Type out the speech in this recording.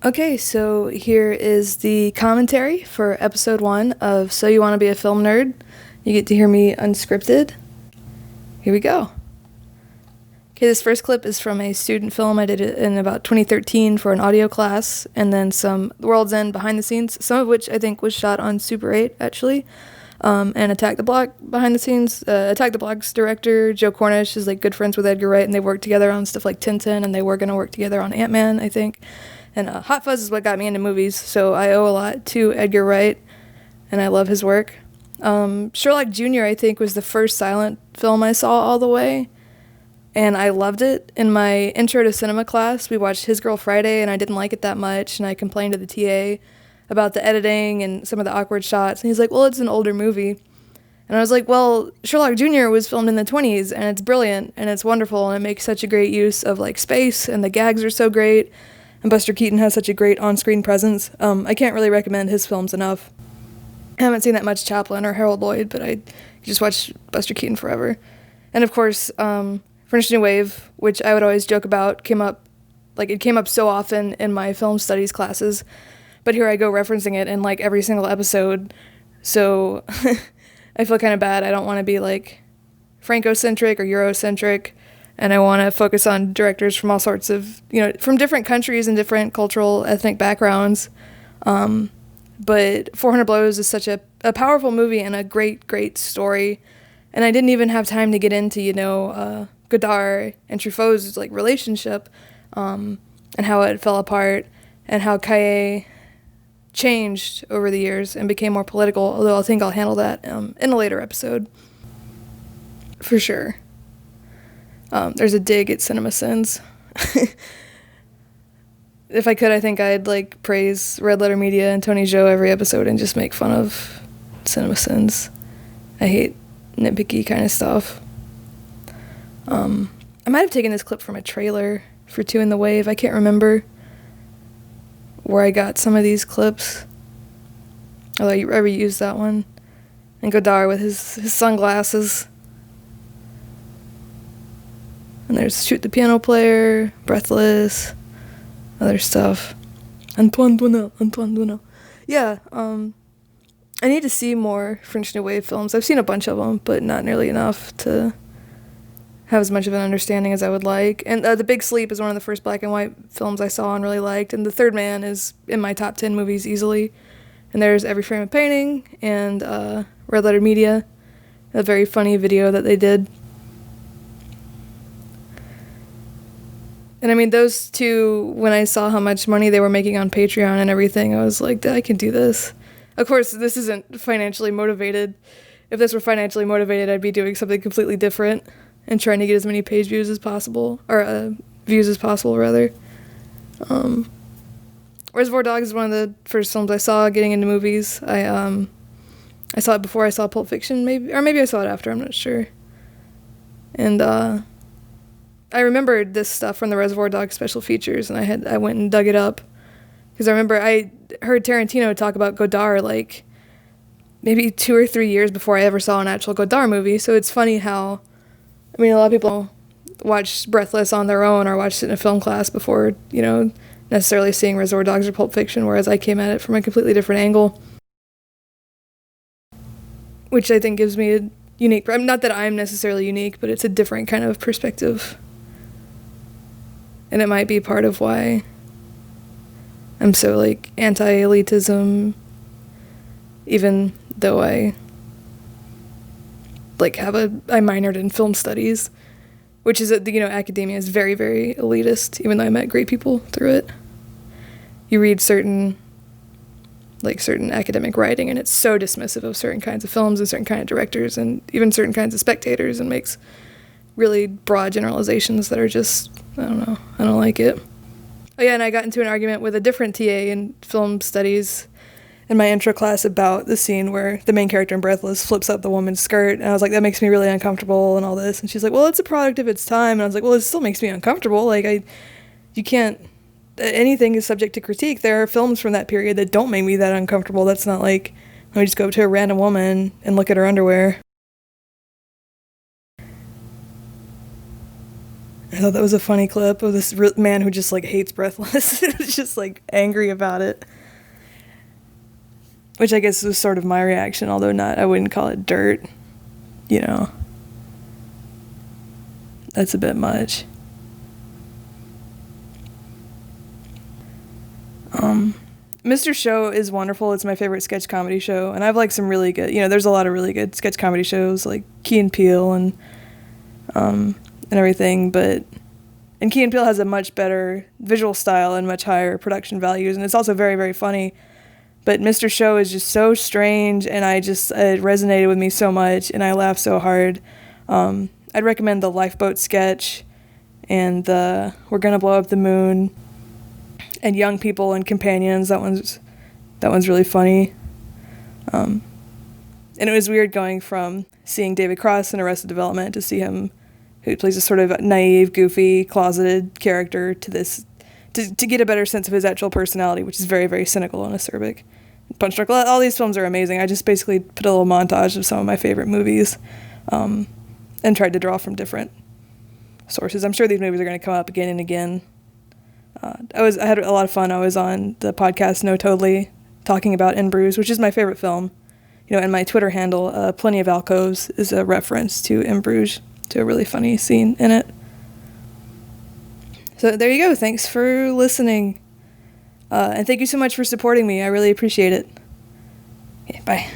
Okay, so here is the commentary for episode 1 of So You Want to Be a Film Nerd. You get to hear me unscripted. Here we go. Okay, this first clip is from a student film. I did it in about 2013 for an audio class, and then some World's End behind the scenes, some of which I think was shot on Super 8, actually. And Attack the Block behind the scenes. Attack the Block's director, Joe Cornish, is like good friends with Edgar Wright, and they worked together on stuff like Tintin, and they were going to work together on Ant-Man, I think. And Hot Fuzz is what got me into movies, so I owe a lot to Edgar Wright, and I love his work. Sherlock Jr., I think, was the first silent film I saw all the way, and I loved it. In my intro to cinema class, we watched His Girl Friday, and I didn't like it that much, and I complained to the TA about the editing and some of the awkward shots, and he's like, well, it's an older movie. And I was like, well, Sherlock Jr. was filmed in the 20s, and it's brilliant, and it's wonderful, and it makes such a great use of, like, space, and the gags are so great, and Buster Keaton has such a great on-screen presence. I can't really recommend his films enough. I haven't seen that much Chaplin or Harold Lloyd, but I just watch Buster Keaton forever. And of course, French New Wave, which I would always joke about, came up so often in my film studies classes, but here I go referencing it in like every single episode, so I feel kind of bad. I don't want to be like Franco-centric or Eurocentric, and I want to focus on directors from all sorts of, from different countries and different cultural, ethnic backgrounds. But 400 Blows is such a powerful movie and a great, great story. And I didn't even have time to get into, Godard and Truffaut's like relationship, and how it fell apart, and how Caillé changed over the years and became more political, although I think I'll handle that in a later episode. For sure. There's a dig at CinemaSins. If I could, I think I'd like praise Red Letter Media and Tony Zhou every episode and just make fun of CinemaSins. I hate nitpicky kind of stuff. I might have taken this clip from a trailer for Two in the Wave. I can't remember where I got some of these clips. Although I reused that one. And Godard with his sunglasses. And there's Shoot the Piano Player, Breathless, other stuff. Antoine Doinel. Yeah, I need to see more French New Wave films. I've seen a bunch of them, but not nearly enough to have as much of an understanding as I would like. And The Big Sleep is one of the first black and white films I saw and really liked. And The Third Man is in my top 10 movies easily. And there's Every Frame of Painting and Red Letter Media, a very funny video that they did. And I mean, those two, when I saw how much money they were making on Patreon and everything, I was like, I can do this. Of course, this isn't financially motivated. If this were financially motivated, I'd be doing something completely different and trying to get as many page views as possible, or views as possible, rather. Reservoir Dogs is one of the first films I saw getting into movies. I saw it before I saw Pulp Fiction, maybe I saw it after, I'm not sure. And I remembered this stuff from the Reservoir Dogs special features, and I went and dug it up, because I remember I heard Tarantino talk about Godard like maybe 2 or 3 years before I ever saw an actual Godard movie. So it's funny how, I mean, a lot of people watch Breathless on their own or watched it in a film class before, necessarily seeing Reservoir Dogs or Pulp Fiction, whereas I came at it from a completely different angle, which I think gives me a unique, not that I'm necessarily unique, but it's a different kind of perspective. And it might be part of why I'm so, like, anti-elitism, even though I minored in film studies, which is, academia is very, very elitist, even though I met great people through it. You read certain academic writing, and it's so dismissive of certain kinds of films and certain kind of directors and even certain kinds of spectators, and makes really broad generalizations that are just, I don't know, I don't like it. Oh yeah, and I got into an argument with a different TA in film studies in my intro class about the scene where the main character in Breathless flips up the woman's skirt, and I was like, that makes me really uncomfortable and all this, and she's like, well, it's a product of its time, and I was like, well, it still makes me uncomfortable, like, you can't, anything is subject to critique. There are films from that period that don't make me that uncomfortable. That's not like, let me just go up to a random woman and look at her underwear. I thought that was a funny clip of this man who just like hates Breathless. It was just like angry about it. Which I guess was sort of my reaction, although I wouldn't call it dirt. You know. That's a bit much. Mr. Show is wonderful. It's my favorite sketch comedy show, and I've like some really good, there's a lot of really good sketch comedy shows like Key and Peele and everything, and Key and Peele has a much better visual style and much higher production values, and it's also very, very funny. But Mr. Show is just so strange, and it resonated with me so much, and I laughed so hard. I'd recommend the Lifeboat sketch, and the We're Gonna Blow Up the Moon, and Young People and Companions. That one's really funny. And it was weird going from seeing David Cross in Arrested Development to see him, who plays a sort of naive, goofy, closeted character, to this, to get a better sense of his actual personality, which is very, very cynical and acerbic. Punch Drunk, all these films are amazing. I just basically put a little montage of some of my favorite movies, and tried to draw from different sources. I'm sure these movies are going to come up again and again. I had a lot of fun. I was on the podcast No Totally talking about In Bruges, which is my favorite film. And my Twitter handle, Plenty of Alcoves, is a reference to In Bruges, to a really funny scene in it. So there you go. Thanks for listening. And thank you so much for supporting me. I really appreciate it. Okay, bye.